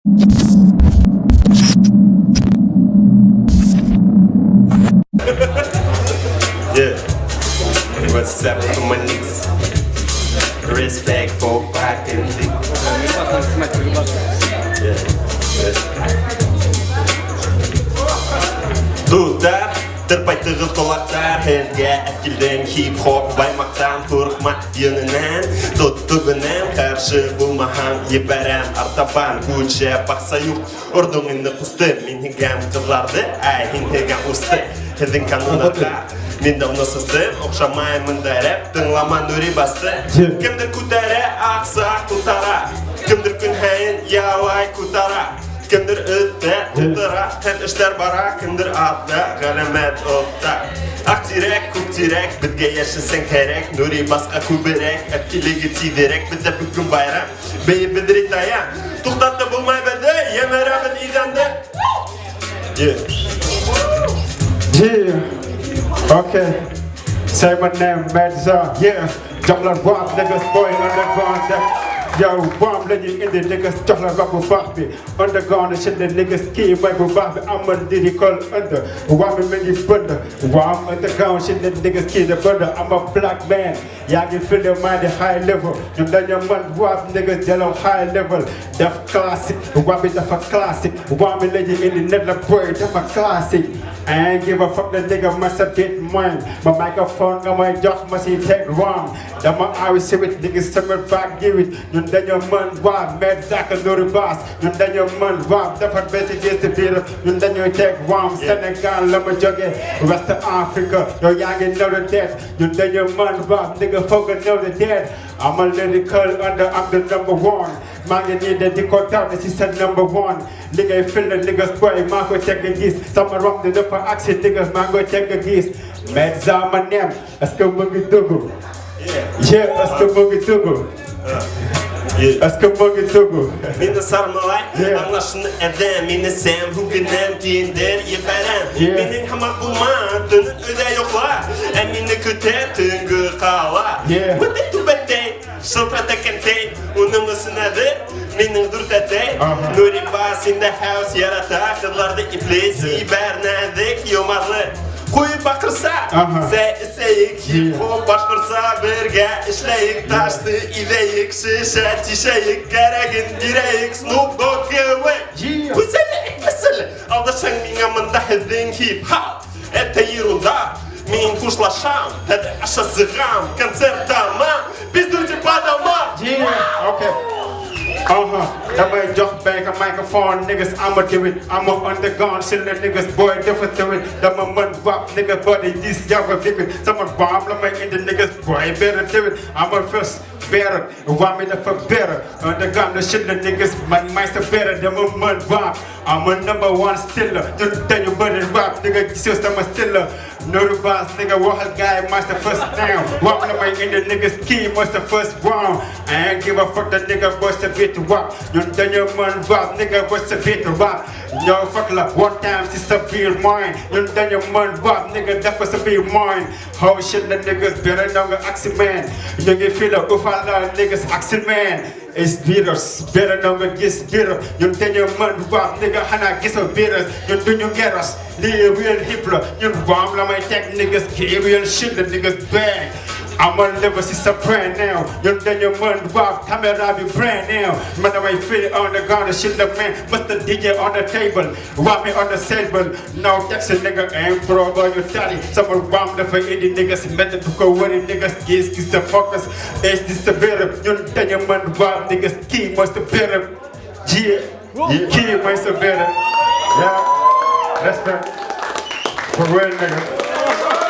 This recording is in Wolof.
Yeah. What's up to my niggas? Respect for back and dick. Yeah. Dostlar, tırpaytığız kulaklar Hezge etkilden hip hop baymaktan korkma yönünden Tuttuğunum karşı bulmahan Yiberem artaban Kuçe baksa yok Ordununu kustu Min hingam kızlardı Ay hingam ustu Hezin kanunlarda Min davno sızdım Okşamayımın da rap Tınlama nuri bastı Kimdir kutere aksa kutara Kimdir gün hayin yalay kutara Kimdir ötte tutara Hem işler bara Kimdir atla galamet otta Aktirek kuktirek Bitge yaşasın kerek Nuri baska kuberek Etkiligi tiderek Bize bugün bayram Beyi bidri tayan Tuktatta bulmay bede Yemerabit izende Yeah Yeah. Okay. Say my name, Medza. Yeah. Chocolate Rock, niggas, boy, underground. Yo, bomb legend in the niggas, chocolate rock with Bobby. Underground, the shit the niggas key, wipe with Bobby. I'm a lyrical under. Why me make it brother? Why I'm underground, shit the niggas key the brother. I'm a black man. Y'all can feel the mind high level. You done your man, wap niggas, yellow high level. That's classic. Why me that's a classic. Why me legend in the nether boy, that's a classic. I ain't give a fuck, the nigga must have get mine. My microphone on my job must he take wrong. That my Irish with niggas summer back give it. You done your man wap, mad Zach and no boss. You done your man wap, the fuck better gets the beer. You done your take wrong, Senegal, Lama Jugget, West of Africa. Yo, young and know the death. You done your man wap, nigga folk know the dead. I'm a lyrical under, I'm the number one. Man, you need the decoder, this is the number one. Nigga, you feel the niggas boy, man, go take a geese. Someone wrong the for action, niggas, man, go take a geese. Medza, my name, let's go boogie tugu. Yeah, let's go boogie tugu. Let's go boogie tugu. Mini sarmalay, anlaşını edem. Mini sem, huginem, kinder, yiberem. Minin hamak bulman, tının öde yokla. Emini küte, tıngı kala. Vıdı tübette, şılpata kente. Onun ısınadı, minin durtete. Nuri Bass in the house, yarata. Kızlarda iplesi, yibernedik, yomarlı. Koyup bakırsa, seyik, hip hop başkırsa birge işleyik, taştı ideyik, şişe tişeyik, geregin direyik, Snoop Dogg gibi. Güzeli, güzeli, aldaşan mingamında hedin hip hop, eteyirunda, min kuşlaşam, hedi aşasıgam, konser tamam, biz duyucu padama. Okay. That boy just back a microphone, niggas, I'ma do it. I'm a underground, shit, the niggas, boy, different to it. That my man rap, nigga, body, this young nigga. Someone bomb, let me in the niggas, boy, better do it. I'm a first better, want me to for better. Underground, the shit, the niggas, my mind's better than my man rap. I'm a number one stiller. You tell your buddy rap, nigga, system a stiller. No the boss, nigga, what guy, master first down. Walking away in the niggas, key, must the first round. I ain't give a fuck, the nigga, what's the bit to rap. You done your man rap, nigga, what's the bit to rap. Yo, fuck like one time, it's a real mine. You done your man rap, nigga, that was a real mine. How shit, the niggas better than the Axel man. You get feel like, if I love niggas, Axel man. It's bitters, better than the gets bitter. You done your man rap, nigga, Hana gets a bitters. You do you get us, the real hipler. You bomb like my tech niggas, get real shit, the niggas bang. I'm on level, it's a brand now. You done your man rap, camera be brand now. Man, I feel on the ground, the shit the man. Must the DJ on the table, rap me on the table. Now that's a nigga ain't bro, but you daddy. Someone bomb the for any niggas, method to go with the niggas, yes, this the focus. Is this the better? You done your man rap, niggas, key must the better. Yeah, key must the better. Yeah, respect. For real nigga.